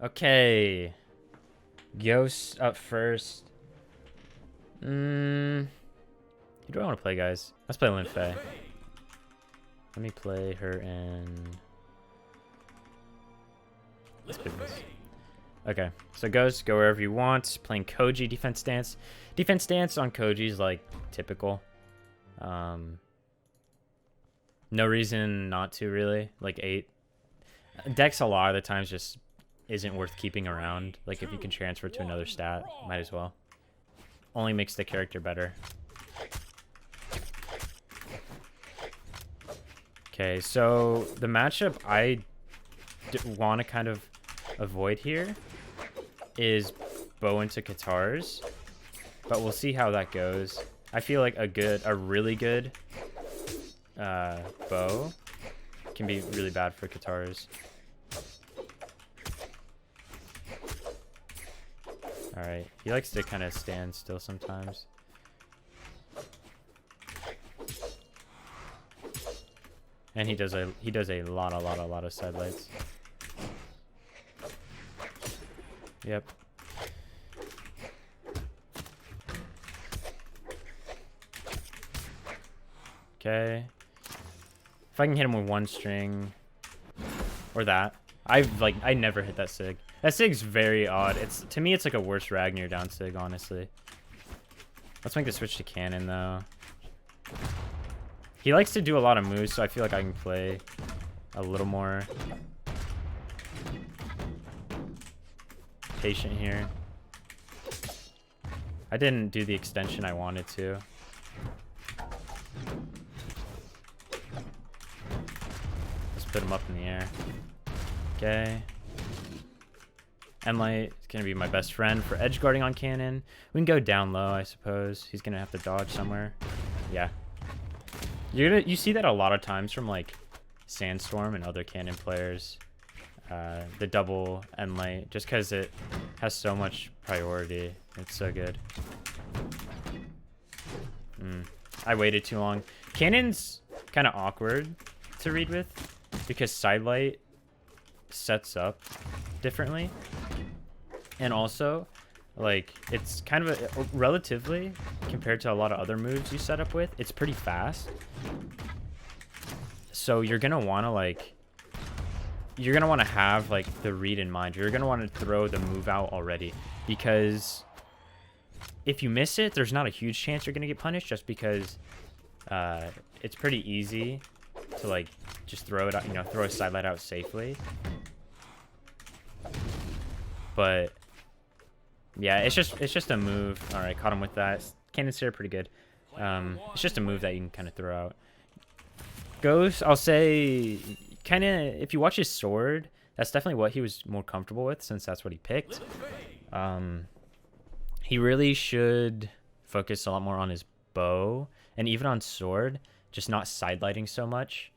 Okay. Ghost up first. Who do I want to play, guys? Let's play Lin Fei. Let me play her in... Let's pick this. Okay, so Ghost, go wherever you want. Playing Koji, defense stance. Defense stance on Koji is like typical. No reason not to, really. Like 8. Dex a lot of the times just isn't worth keeping around. Like if you can transfer to another stat, might as well. Only makes the character better. Okay, so the matchup I want to kind of avoid here is bow into Katars, but we'll see how that goes. I feel like a really good bow can be really bad for Katars. All right, he likes to kind of stand still sometimes. And he does a lot of sidelights. Yep. Okay. If I can hit him with one string or that. I never hit that sig. That sig's very odd. To me it's like a worse Ragnar down sig, honestly. Let's make the switch to cannon though. He likes to do a lot of moves, so I feel like I can play a little more patient here. I didn't do the extension I wanted to. Let's put him up in the air. Okay. Enlight is going to be my best friend for edge guarding on cannon. We can go down low, I suppose. He's going to have to dodge somewhere. Yeah. You see that a lot of times from like Sandstorm and other cannon players. The double Enlight, just because it has so much priority. It's so good. I waited too long. Cannon's kind of awkward to read with because sidelight sets up differently, and also like it's kind of a relatively compared to a lot of other moves you set up with, it's pretty fast. So you're gonna want to have like the read in mind. You're gonna want to throw the move out already, because if you miss it, there's not a huge chance you're gonna get punished, just because it's pretty easy to like just throw it out, throw a sidelight out safely. But yeah, it's just a move. All right, caught him with that. Cannons here are pretty good. It's just a move that you can kind of throw out. Ghost, I'll say, kind of, if you watch his sword, that's definitely what he was more comfortable with, since that's what he picked. He really should focus a lot more on his bow, and even on sword, just not sidelighting so much.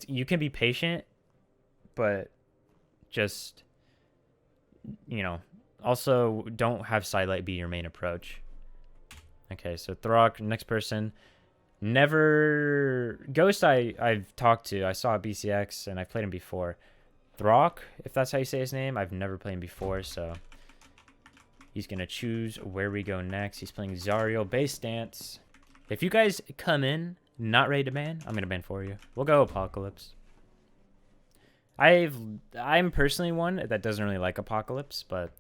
You can be patient, but just, also don't have sidelight be your main approach. Okay, so Throck, next person. Never... Ghost I've talked to. I saw at BCX, and I've played him before. Throck, if that's how you say his name, I've never played him before, so... He's going to choose where we go next. He's playing Zariel base stance. If you guys come in not ready to ban, I'm going to ban for you. We'll go Apocalypse. I'm personally one that doesn't really like Apocalypse, but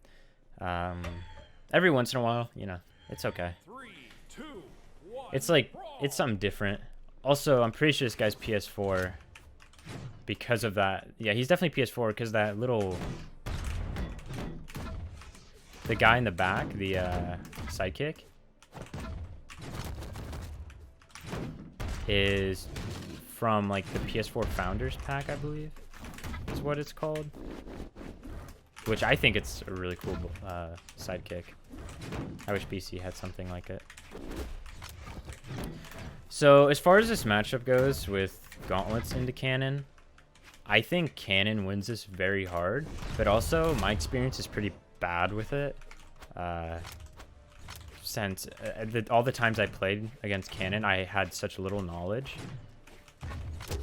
every once in a while, it's okay. 3, 2, 1, it's like, it's something different. Also, I'm pretty sure this guy's PS4 because of that. Yeah, he's definitely PS4 because that little... The guy in the back, the sidekick, is from like the PS4 Founders Pack, I believe, is what it's called. Which I think it's a really cool sidekick. I wish BC had something like it. So as far as this matchup goes with gauntlets into cannon, I think cannon wins this very hard, but also my experience is pretty bad with it, since all the times I played against cannon, I had such little knowledge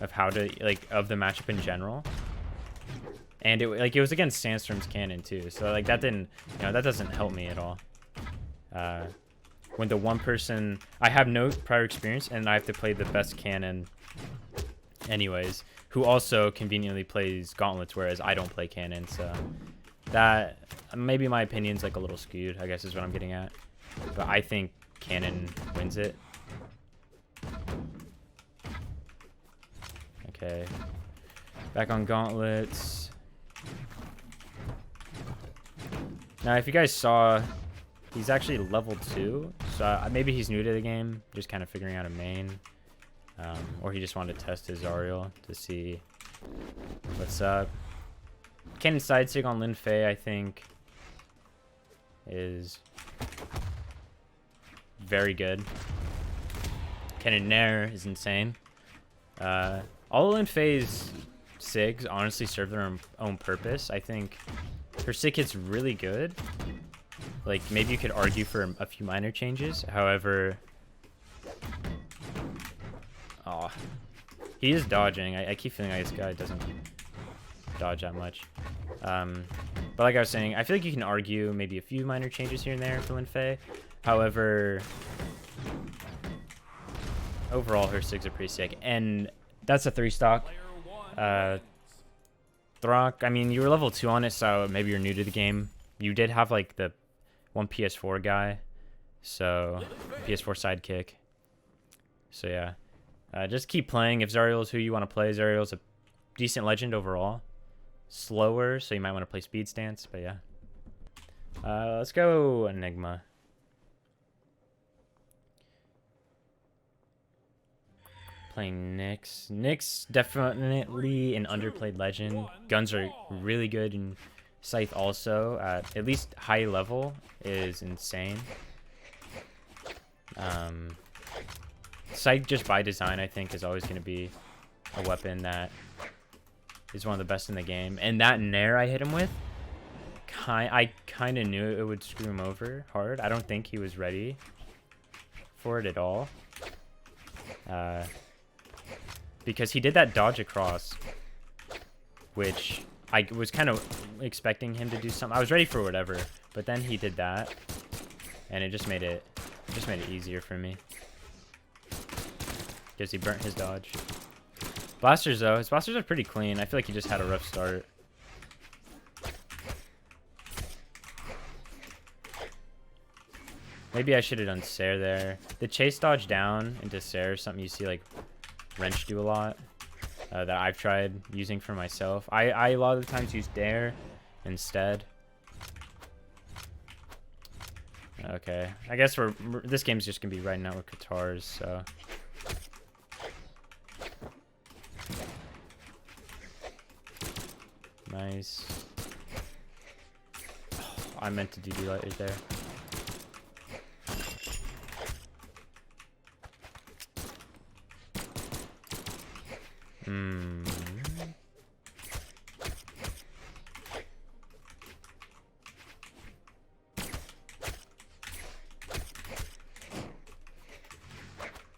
of how to, like, of the matchup in general, And it was against Sandstorm's cannon too, so like that didn't, that doesn't help me at all. When the one person, I have no prior experience and I have to play the best cannon anyways, who also conveniently plays gauntlets, whereas I don't play cannon, so that, maybe my opinion's like a little skewed, I guess is what I'm getting at. But I think cannon wins it. Okay. Back on gauntlets. Now, if you guys saw, he's actually level 2. So maybe he's new to the game, just kind of figuring out a main. Or he just wanted to test his Ariel to see what's up. Cannon side sig on Lin Fei, I think, is very good. Cannon Nair is insane. All Lin Fei's sigs honestly serve their own purpose. I think her sig hit's really good. Like, maybe you could argue for a few minor changes. However, oh, he is dodging. I keep feeling like this guy doesn't dodge that much. But like I was saying, I feel like you can argue maybe a few minor changes here and there for Lin Fei. However, overall, her sigs are pretty sick. And that's a 3-stock. Throck, I mean, you were level 2 on it, so maybe you're new to the game. You did have, like, the one PS4 guy. So, PS4 sidekick. So, yeah. Just keep playing. If Zariel is who you want to play, Zariel's a decent legend overall. Slower, so you might want to play Speed Stance, but yeah. Let's go Enigma. Playing Nyx. Nyx, definitely an underplayed legend. Guns are really good, and Scythe also, at least high level, is insane. Scythe, just by design, I think, is always going to be a weapon that is one of the best in the game. And that Nair I hit him with, I kind of knew it would screw him over hard. I don't think he was ready for it at all. Because he did that dodge across, which I was kind of expecting him to do something. I was ready for whatever, but then he did that, and it just made it easier for me. Because he burnt his dodge. Blasters though, his blasters are pretty clean. I feel like he just had a rough start. Maybe I should have done Sair there. The chase dodge down into Sair is something you see like Wrench do a lot, that I've tried using for myself. I a lot of the times use Dare instead. Okay, I guess this game's just gonna be riding out with guitars, so. Nice. Oh, I meant to do light right there.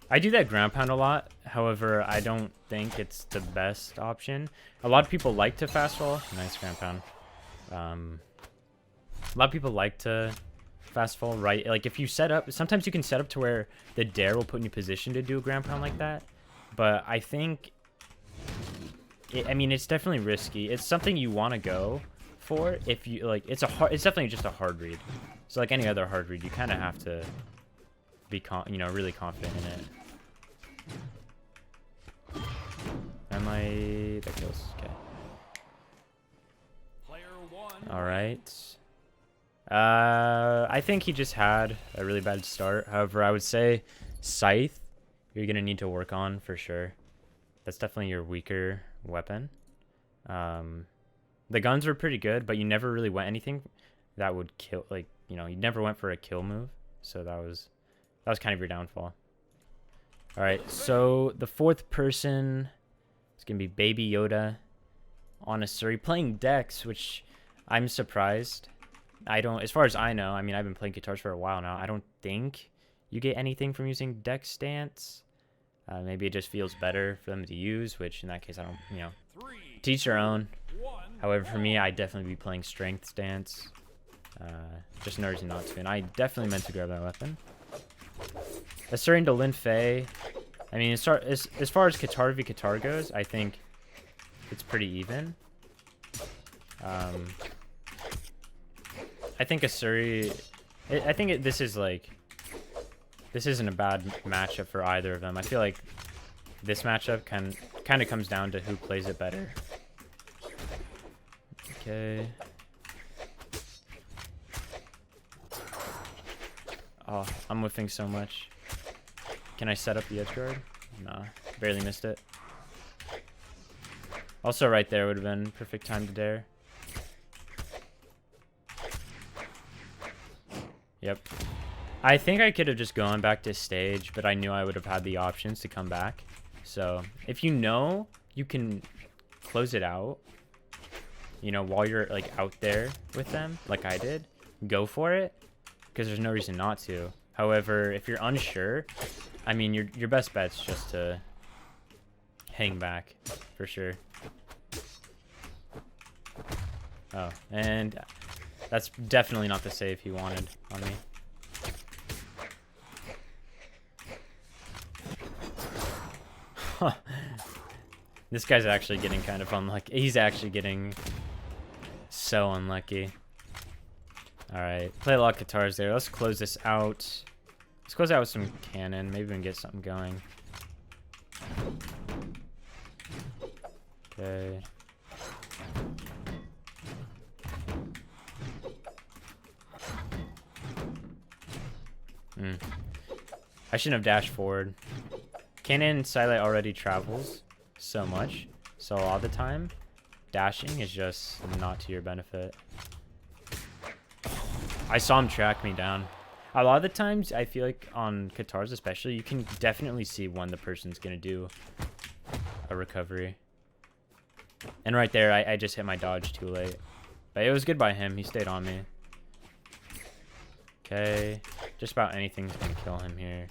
I do that ground pound a lot. However, I don't think it's the best option. A lot of people like to fast fall. Nice ground pound. A lot of people like to fast fall, right? Like if you set up, sometimes you can set up to where the Dare will put in a position to do a ground pound like that. But I think, I mean, it's definitely risky. It's something you want to go for if you like. It's definitely just a hard read. So like any other hard read, you kind of have to be really confident in it. That kills. Okay. All right. I think he just had a really bad start. However, I would say Scythe, you're gonna need to work on for sure. That's definitely your weaker weapon. The guns were pretty good, but you never really went anything that would kill. Like, you never went for a kill move. So that was kind of your downfall. All right, so the fourth person is gonna be Baby Yoda on a Suri playing Dex, which I'm surprised. As far as I know, I mean, I've been playing guitars for a while now. I don't think you get anything from using Dex stance. Maybe it just feels better for them to use, which in that case, I don't, teach your own. However, for me, I'd definitely be playing strength stance. Just no reason not to. And I definitely meant to grab that weapon. Asserting to Lin Fei. I mean, as far as Qatar v Qatar goes, I think it's pretty even. I think Asuri... this is like... This isn't a bad matchup for either of them. I feel like this matchup kind of comes down to who plays it better. Okay. Oh, I'm whiffing so much. Can I set up the edge guard? Nah, barely missed it. Also right there would have been perfect time to dare. Yep. I think I could have just gone back to stage, but I knew I would have had the options to come back. So if you know you can close it out, you know, while you're like out there with them, like I did, go for it, because there's no reason not to. However, if you're unsure, I mean, your best bet's just to hang back, for sure. Oh, and that's definitely not the save he wanted on me. Huh. This guy's actually getting kind of unlucky. He's actually getting so unlucky. Alright, play a lot of guitars there. Let's close this out. Let's close out with some cannon. Maybe we can get something going. Okay. I shouldn't have dashed forward. Cannon Silent already travels so much, so a lot of the time, dashing is just not to your benefit. I saw him track me down. A lot of the times, I feel like on Qatars especially, you can definitely see when the person's going to do a recovery. And right there, I just hit my dodge too late. But it was good by him. He stayed on me. Okay. Just about anything's going to kill him here.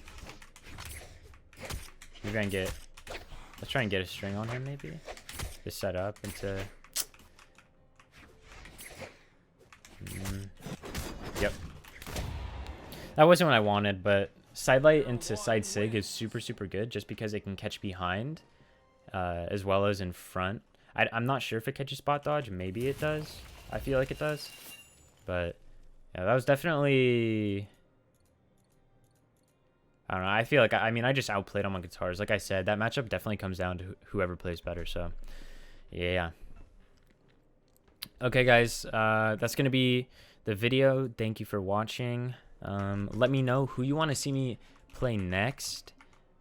We're going to get... Let's try and get a string on him, maybe. Just set up into... Yep. That wasn't what I wanted, but sidelight into side sig is super, super good just because it can catch behind as well as in front. I'm not sure if it catches spot dodge. Maybe it does. I feel like it does. But yeah, that was definitely... I don't know. I feel like, I mean, I just outplayed him on guitars. Like I said, that matchup definitely comes down to whoever plays better. So, yeah. Okay, guys. That's going to be the video. Thank you for watching. Let me know who you want to see me play next.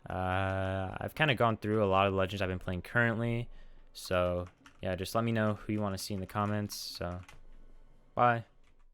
I've kind of gone through a lot of legends I've been playing currently. So, yeah, just let me know who you want to see in the comments. So, bye.